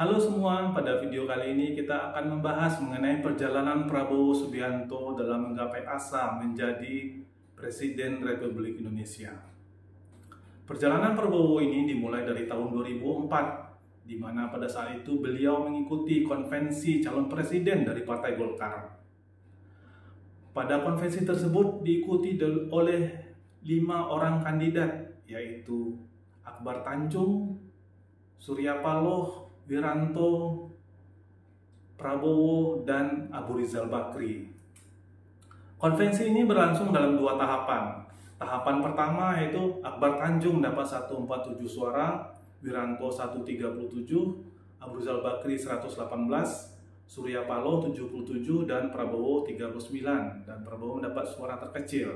Halo semua, pada video kali ini kita akan membahas mengenai perjalanan Prabowo Subianto dalam menggapai asa menjadi Presiden Republik Indonesia. Perjalanan Prabowo ini dimulai dari tahun 2004, di mana pada saat itu beliau mengikuti konvensi calon presiden dari Partai Golkar. Pada konvensi tersebut diikuti oleh 5 orang kandidat, yaitu Akbar Tanjung, Surya Paloh, Wiranto, Prabowo, dan Abu Rizal Bakri. Konvensi ini berlangsung dalam 2 tahapan. Tahapan pertama yaitu Akbar Tanjung dapat 147 suara, Wiranto 137, Abu Rizal Bakri 118, Surya Paloh 77, dan Prabowo 39. Dan Prabowo mendapat suara terkecil.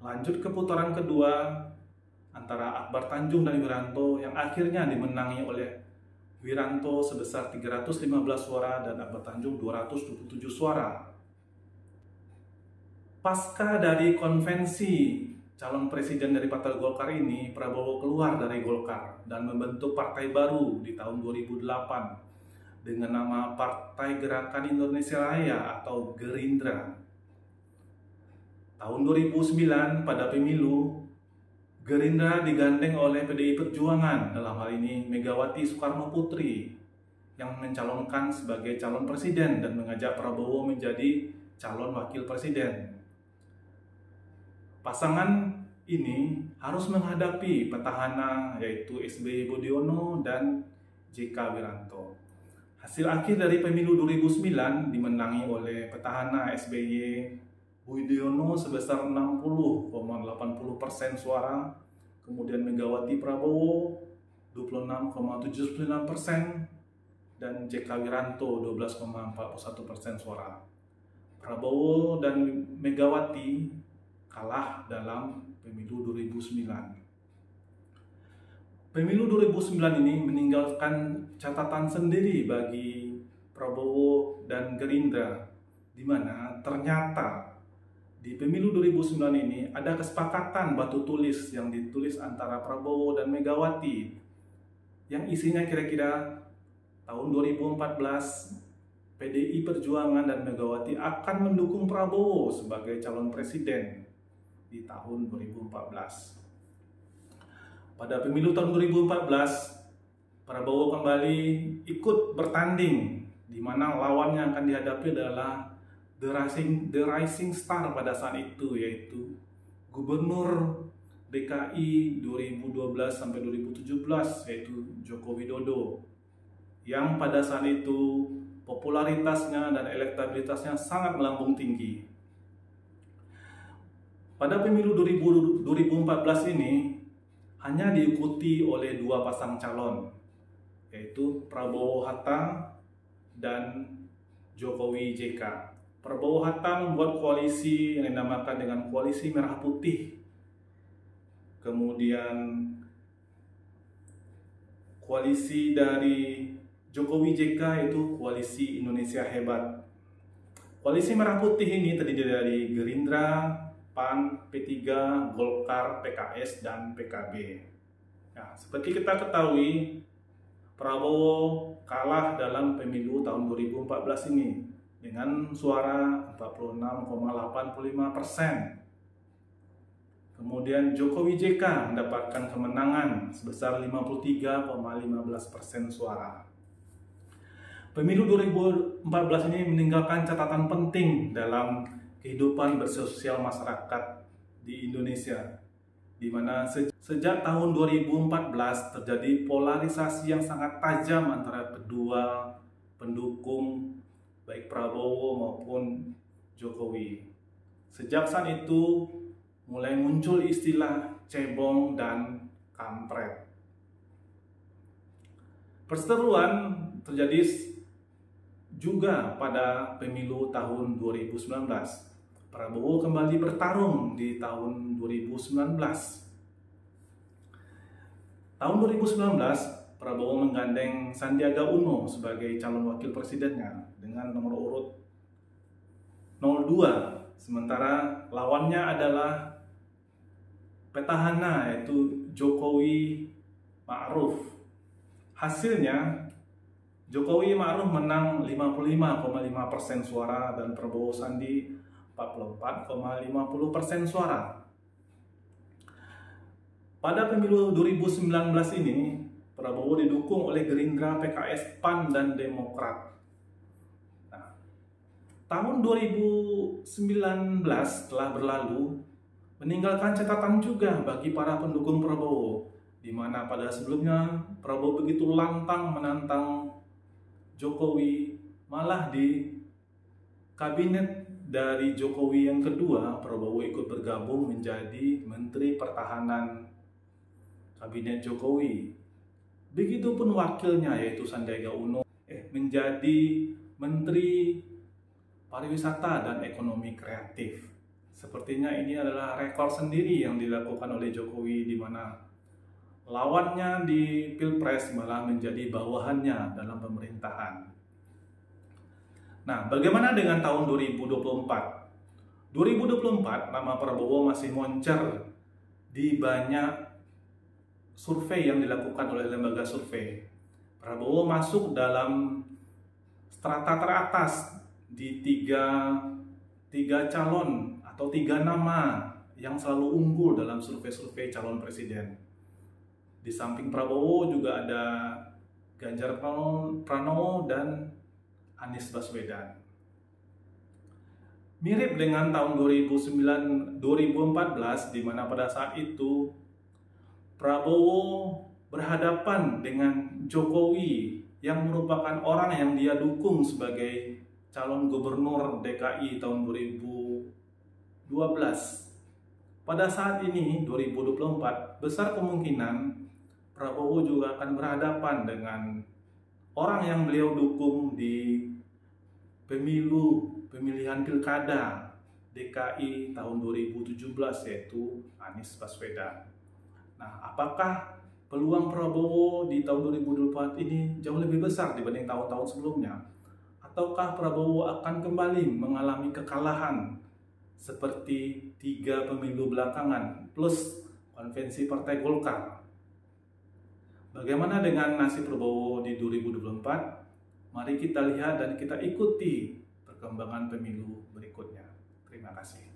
Lanjut ke putaran kedua antara Akbar Tanjung dan Wiranto yang akhirnya dimenangi oleh Wiranto sebesar 315 suara dan Akbar Tanjung 227 suara. Pasca dari konvensi calon presiden dari Partai Golkar ini, Prabowo keluar dari Golkar dan membentuk partai baru di tahun 2008 dengan nama Partai Gerakan Indonesia Raya atau Gerindra. Tahun 2009 pada pemilu, Gerindra digandeng oleh PDI Perjuangan, dalam hal ini Megawati Soekarno Putri, yang mencalonkan sebagai calon presiden dan mengajak Prabowo menjadi calon wakil presiden. Pasangan ini harus menghadapi petahana yaitu SBY Budiono dan JK Wiranto. Hasil akhir dari pemilu 2009 dimenangi oleh petahana SBY Budiono sebesar 60,80% suara, kemudian Megawati Prabowo 26,79% dan JK Wiranto 12,41% suara. Prabowo dan Megawati kalah dalam pemilu 2009. Pemilu 2009 ini meninggalkan catatan sendiri bagi Prabowo dan Gerindra, di mana ternyata di pemilu 2009 ini ada kesepakatan batu tulis yang ditulis antara Prabowo dan Megawati yang isinya kira-kira tahun 2014 PDI Perjuangan dan Megawati akan mendukung Prabowo sebagai calon presiden di tahun 2014. Pada pemilu tahun 2014, Prabowo kembali ikut bertanding di mana lawannya akan dihadapi adalah The Rising Star pada saat itu, yaitu Gubernur DKI 2012 sampai 2017, yaitu Joko Widodo, yang pada saat itu popularitasnya dan elektabilitasnya sangat melambung tinggi. Pada pemilu 2014 ini hanya diikuti oleh 2 pasang calon, yaitu Prabowo Hatta dan Jokowi JK. Prabowo Hatta membuat koalisi yang dinamakan dengan Koalisi Merah Putih. Kemudian koalisi dari Jokowi JK itu Koalisi Indonesia Hebat. Koalisi Merah Putih ini terdiri dari Gerindra, PAN, P3, Golkar, PKS, dan PKB. Nah, seperti kita ketahui, Prabowo kalah dalam pemilu tahun 2014 ini dengan suara 46,85%. Kemudian Jokowi JK mendapatkan kemenangan sebesar 53,15% suara. Pemilu 2014 ini meninggalkan catatan penting dalam kehidupan bersosial masyarakat di Indonesia, di mana sejak tahun 2014 terjadi polarisasi yang sangat tajam antara kedua pendukung baik Prabowo maupun Jokowi. Sejak saat itu mulai muncul istilah cebong dan kampret. Perseteruan terjadi juga pada pemilu tahun 2019. Prabowo kembali bertarung di tahun 2019. Tahun 2019, Prabowo menggandeng Sandiaga Uno sebagai calon wakil presidennya dengan nomor urut 02. Sementara lawannya adalah petahana yaitu Jokowi Ma'ruf. Hasilnya Jokowi Ma'ruf menang 55,5% suara dan Prabowo Sandi 44,50% suara. Pada pemilu 2019 ini, Prabowo didukung oleh Gerindra, PKS, PAN, dan Demokrat. Nah, tahun 2019 telah berlalu, meninggalkan catatan juga bagi para pendukung Prabowo, di mana pada sebelumnya Prabowo begitu lantang menantang Jokowi, malah di kabinet dari Jokowi yang kedua, Prabowo ikut bergabung menjadi Menteri Pertahanan Kabinet Jokowi. Begitupun wakilnya yaitu Sandiaga Uno menjadi Menteri Pariwisata dan Ekonomi Kreatif. Sepertinya ini adalah rekor sendiri yang dilakukan oleh Jokowi, di mana lawannya di Pilpres malah menjadi bawahannya dalam pemerintahan. Nah, bagaimana dengan tahun 2024? 2024 nama Prabowo masih moncer di banyak survei yang dilakukan oleh lembaga survei. Prabowo masuk dalam strata teratas di tiga calon atau 3 nama yang selalu unggul dalam survei-survei calon presiden. Di samping Prabowo juga ada Ganjar Pranowo dan Anies Baswedan. Mirip dengan tahun 2014, di mana pada saat itu Prabowo berhadapan dengan Jokowi yang merupakan orang yang dia dukung sebagai calon gubernur DKI tahun 2012. Pada saat ini, 2024, besar kemungkinan Prabowo juga akan berhadapan dengan orang yang beliau dukung di pemilihan pilkada DKI tahun 2017, yaitu Anies Baswedan. Nah, apakah peluang Prabowo di tahun 2024 ini jauh lebih besar dibanding tahun-tahun sebelumnya? Ataukah Prabowo akan kembali mengalami kekalahan seperti 3 pemilu belakangan plus konvensi Partai Golkar? Bagaimana dengan nasib Prabowo di 2024? Mari kita lihat dan kita ikuti perkembangan pemilu berikutnya. Terima kasih.